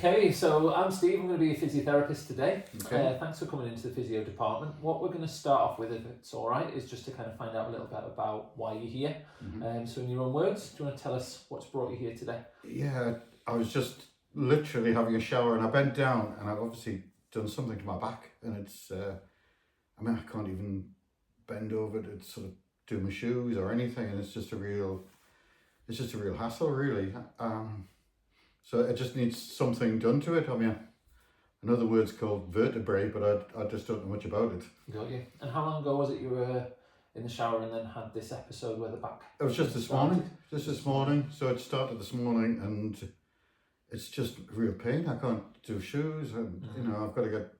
Okay, so I'm Steve, I'm going to be a physiotherapist today. Okay. Thanks for coming into the physio department. What we're going to start off with, if it's alright, is just to kind of find out a little bit about why you're here. So in your own words, do you want to tell us what's brought you here today? Yeah, I was just literally having a shower and I bent down and I've obviously done something to my back, and it's, I can't even bend over to sort of do my shoes or anything, and it's just a real hassle really. So it just needs something done to it. I know the word's called vertebrae, but I just don't know much about it. Got you. And how long ago was it you were in the shower and then had this episode where the back... It was just this morning, so it started this morning, and it's just real pain. I can't do shoes, and I've got to get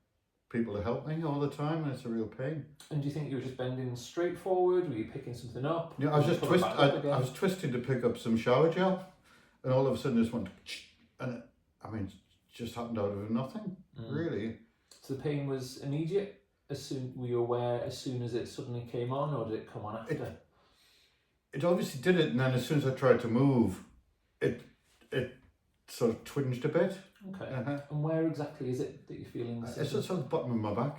people to help me all the time, and it's a real pain. And do you think you were just bending straight forward? Were you picking something up? Yeah, I was twisting to pick up some shower gel, and all of a sudden it just went, and it just happened out of nothing, really. So the pain was immediate? Were you aware as soon as it suddenly came on, or did it come on after? It obviously did it, and then as soon as I tried to move, it sort of twinged a bit. Okay. And where exactly is it that you're feeling this? It's just at the bottom of my back,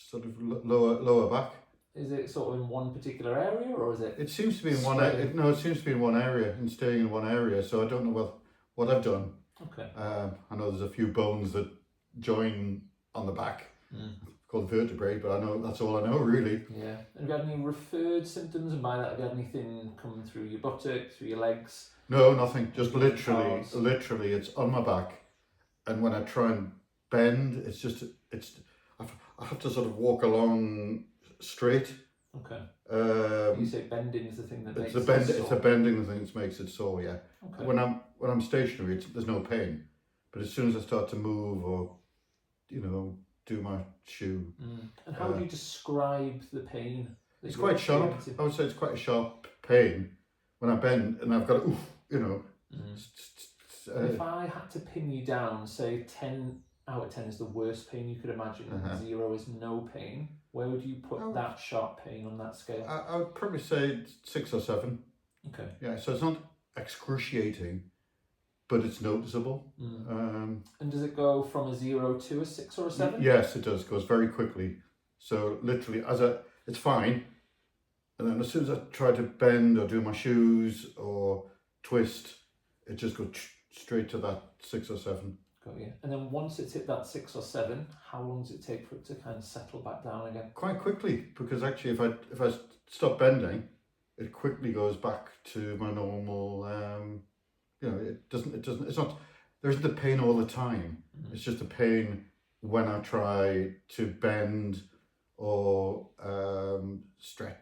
sort of lower back. Is it sort of in one particular area, or is it? It seems to be in one area. No, it seems to be in one area and staying in one area. So I don't know what I've done. Okay. I know there's a few bones that join on the back, called vertebrae, but I know that's all I know really. Yeah. And have you had any referred symptoms? And by that, have you had anything coming through your buttock, through your legs? No, nothing. Just literally, it's on my back, and when I try and bend, I have to sort of walk along straight. Okay. You say bending is the thing that makes it sore? It's a bending thing that makes it sore, yeah. Okay. When I'm stationary, there's no pain, but as soon as I start to move or, do my shoe. And how would you describe the pain? It's quite sharp. I would say it's quite a sharp pain when I bend, and I've got to, If I had to pin you down, say 10 out of 10 is the worst pain you could imagine, and 0 is no pain, where would you put that sharp pain on that scale? I would probably say 6 or 7. Okay. Yeah, so it's not excruciating, but it's noticeable. And does it go from a 0 to a 6 or a 7? Yes, it does. It goes very quickly. So literally, it's fine, and then as soon as I try to bend or do my shoes or twist, it just goes straight to that 6 or 7. Got you. And then once it's hit that 6 or 7, how long does it take for it to kind of settle back down again? Quite quickly, because actually if I stop bending, it quickly goes back to my normal. There isn't the pain all the time. It's just a pain when I try to bend or stretch.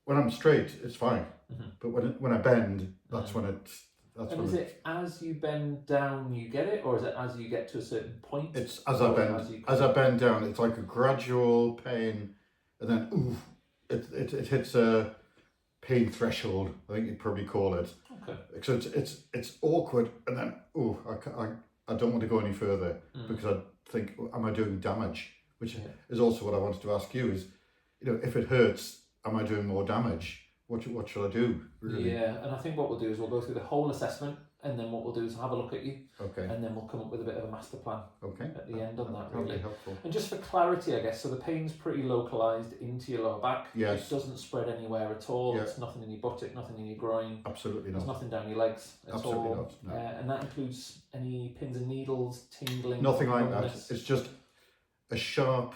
When I'm straight, it's fine. But when I bend, that's when it's. Is it as you bend down you get it, or is it as you get to a certain point? It's as I bend down. It's like a gradual pain, and then it hits a pain threshold, I think you'd probably call it. Okay. So it's awkward, and then I don't want to go any further because I think, am I doing damage? Which is also what I wanted to ask you is, if it hurts, am I doing more damage? What should I do, really? Yeah, and I think what we'll do is we'll go through the whole assessment, and then what we'll do is have a look at you. Okay. And then we'll come up with a bit of a master plan. Okay. At the end on that, That'll really. be helpful. And just for clarity, I guess, so the pain's pretty localised into your lower back. Yes. It doesn't spread anywhere at all. Yeah. It's nothing in your buttock, nothing in your groin. Absolutely not. There's nothing down your legs at Absolutely all. not. No. And that includes any pins and needles, tingling. Nothing like that. numbness. It's just a sharp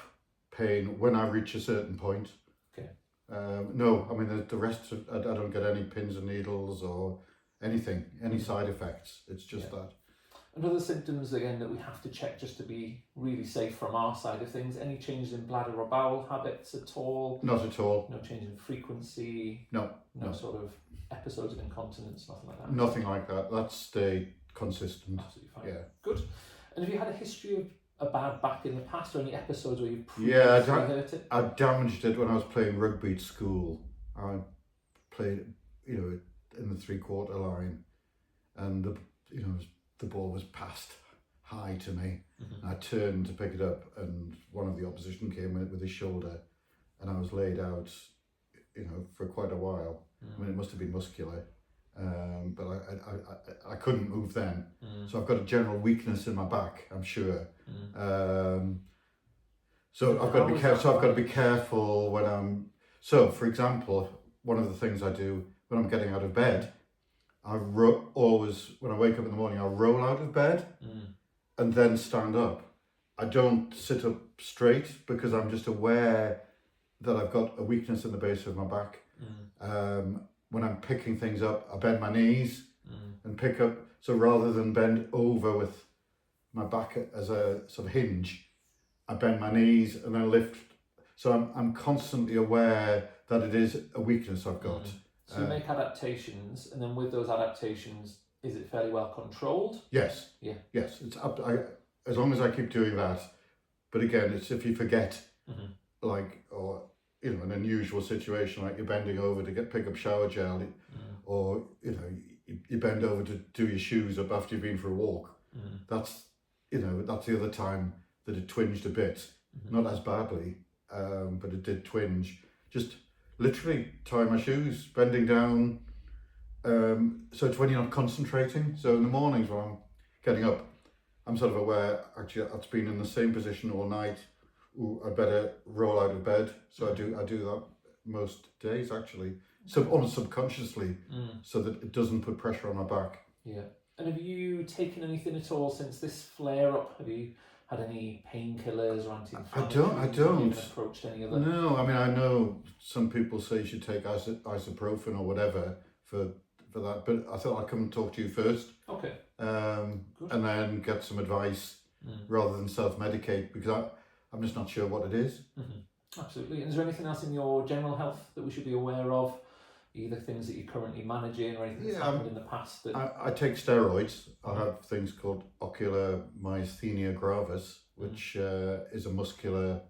pain when I reach a certain point. Okay. No, the rest, I don't get any pins and needles or anything, any side effects. It's just that. And other symptoms, again, that we have to check just to be really safe from our side of things. Any changes in bladder or bowel habits at all? Not at all. No change in frequency? No. Sort of episodes of incontinence, nothing like that? Nothing like that. That's stayed consistent. Absolutely fine. Yeah. Good. And have you had a history of a bad back in the past, or any episodes where you hurt it? I damaged it when I was playing rugby at school. I played, in the 3/4 line, and the ball was passed high to me. I turned to pick it up, and one of the opposition came in with his shoulder, and I was laid out, for quite a while. It must have been muscular, but I couldn't move then. So I've got a general weakness in my back, I'm sure. So I've got to be careful. So I've got to be careful when I'm. So, for example, one of the things I do when I'm getting out of bed, always when I wake up in the morning, I'll roll out of bed and then stand up. I don't sit up straight because I'm just aware that I've got a weakness in the base of my back. When I'm picking things up, I bend my knees and pick up. So rather than bend over with my back as a sort of hinge, I bend my knees and then lift. So I'm constantly aware that it is a weakness I've got. So you make adaptations, and then with those adaptations, is it fairly well controlled? Yes. Yeah. Yes. It's up. As long as I keep doing that. But again, it's if you forget, like, or an unusual situation, like you're bending over to pick up shower gel, or you bend over to do your shoes up after you've been for a walk. That's that's the other time that it twinged a bit, not as badly, but it did twinge. Just literally tie my shoes, bending down. So it's when you're not concentrating. So in the mornings when I'm getting up, I'm sort of aware, actually, I've been in the same position all night. Ooh, I better roll out of bed. So I do that most days, actually. So almost subconsciously, so that it doesn't put pressure on my back. Yeah. And have you taken anything at all since this flare-up? Have you had any painkillers or anti-inflammatories? I don't. Have you even approached any other? No, I mean, I know some people say you should take ibuprofen or whatever for that, but I thought I'd come and talk to you first. Okay. And then get some advice rather than self-medicate, because I'm just not sure what it is. Absolutely. And is there anything else in your general health that we should be aware of? Either things that you're currently managing or anything that's happened in the past? I take steroids. I have things called ocular myasthenia gravis, which is a muscular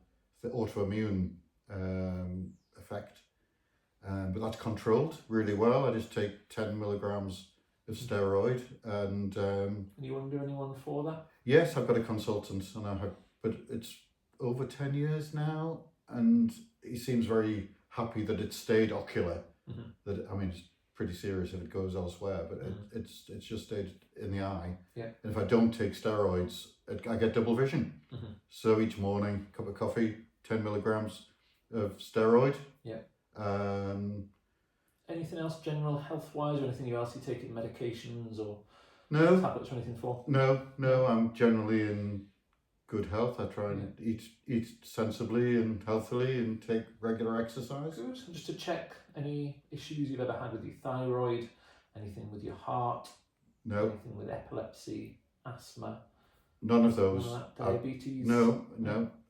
autoimmune effect. But that's controlled really well. I just take 10 milligrams of steroid. And you under anyone for that? Yes, I've got a consultant, but it's over 10 years now, and he seems very happy that it stayed ocular. That, I mean, it's pretty serious if it goes elsewhere, but it's just stayed in the eye. Yeah. And if I don't take steroids, I get double vision. So each morning, cup of coffee, 10 milligrams of steroid. Yeah. Anything else general health-wise, or anything else you taking medications or tablets or anything for? No, I'm generally in good health. I try and eat sensibly and healthily and take regular exercise. Good. And just to check, any issues you've ever had with your thyroid, anything with your heart? No. Anything with epilepsy, asthma? None of those. None of that? Diabetes? No.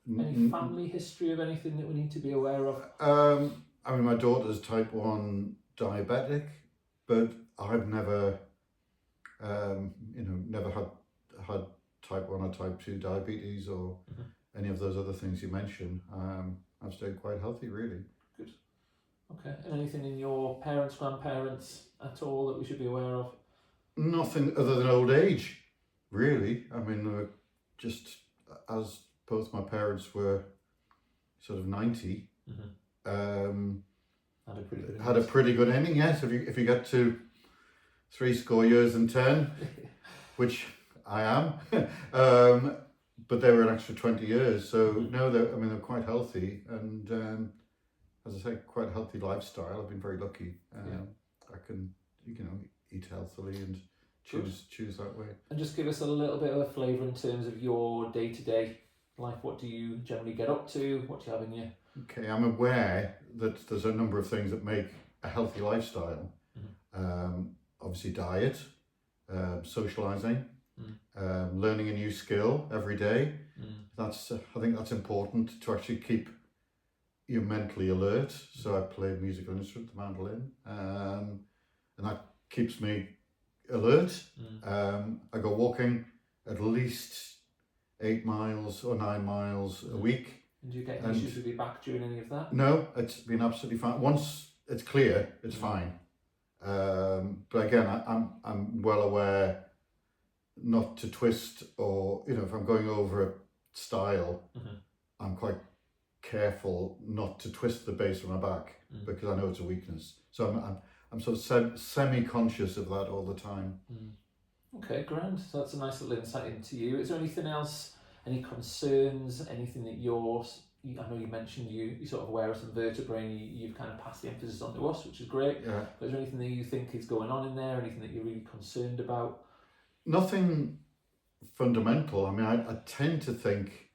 Any family history of anything that we need to be aware of? I mean, my daughter's type 1 diabetic, but I've never, never had type 1 or type 2 diabetes or any of those other things you mentioned. I've stayed quite healthy, really. Good. Okay. And anything in your parents, grandparents at all that we should be aware of? Nothing other than old age, really. I mean, just as both my parents were sort of 90, had a pretty good ending. Yes, if you get to 70 years and 10, which I am, but they were an extra 20 years. So no, they're quite healthy, and as I say, quite a healthy lifestyle. I've been very lucky. I can eat healthily and choose that way. And just give us a little bit of a flavour in terms of your day-to-day life. What do you generally get up to? What do you have in your... Okay, I'm aware that there's a number of things that make a healthy lifestyle. Obviously diet, socialising, learning a new skill every day. I think that's important to actually keep you mentally alert. So I play a musical instrument, the mandolin, and that keeps me alert. I go walking at least 8 miles or 9 miles a week. And do you get any issues with your back during any of that? No, it's been absolutely fine. Once it's clear, it's fine. But again, I'm well aware not to twist, or if I'm going over a style, I'm quite careful not to twist the base of my back because I know it's a weakness. So I'm sort of semi-conscious of that all the time. Okay, grand. So that's a nice little insight into you. Is there anything else, any concerns, anything that I know you mentioned you're sort of aware of some vertebrae and you've kind of passed the emphasis on to us, which is great. Yeah. But is there anything that you think is going on in there, anything that you're really concerned about? Nothing fundamental. I mean, I tend to think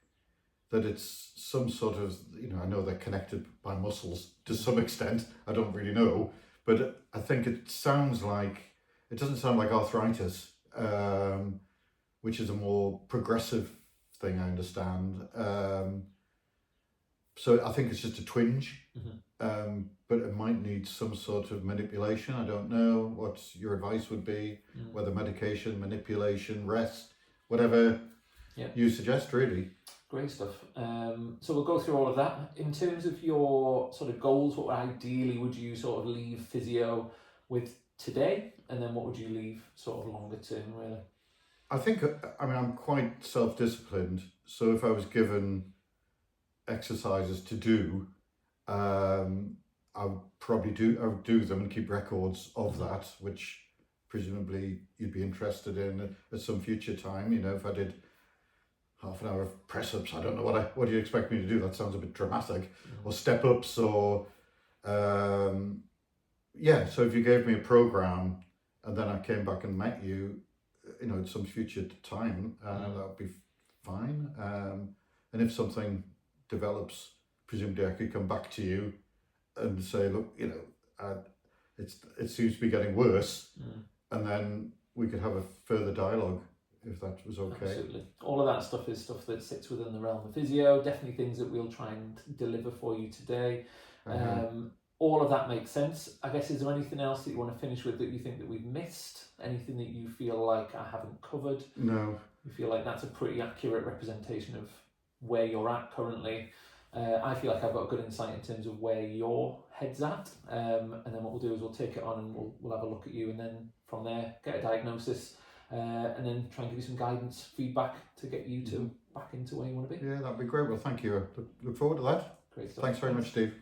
that it's some sort of, I know they're connected by muscles to some extent. I don't really know, but I think it doesn't sound like arthritis, which is a more progressive thing, I understand. So I think it's just a twinge, but it might need some sort of manipulation. I don't know what your advice would be, whether medication, manipulation, rest, whatever you suggest, really. Great stuff. So we'll go through all of that. In terms of your sort of goals, what ideally would you sort of leave physio with today? And then what would you leave sort of longer term, really? I think, I'm quite self-disciplined. So if I was given exercises to do, I would do them and keep records of that, which presumably you'd be interested in at some future time. If I did half an hour of press-ups, I don't know what do you expect me to do? That sounds a bit dramatic. Or step-ups, or so if you gave me a program and then I came back and met you, at some future time, that would be fine. And if something develops, presumably I could come back to you and say, look, it seems to be getting worse, and then we could have a further dialogue, if that was okay. Absolutely. All of that stuff is stuff that sits within the realm of physio, definitely things that we'll try and deliver for you today. All of that makes sense. I guess, is there anything else that you want to finish with that you think that we've missed? Anything that you feel like I haven't covered? No. You feel like that's a pretty accurate representation of where you're at currently? I feel like I've got good insight in terms of where your head's at, and then what we'll do is we'll take it on and we'll have a look at you, and then from there get a diagnosis, and then try and give you some guidance, feedback to get you to back into where you want to be. Yeah, that'd be great. Well, thank you. Look forward to that. Great stuff. Thanks very much, Steve.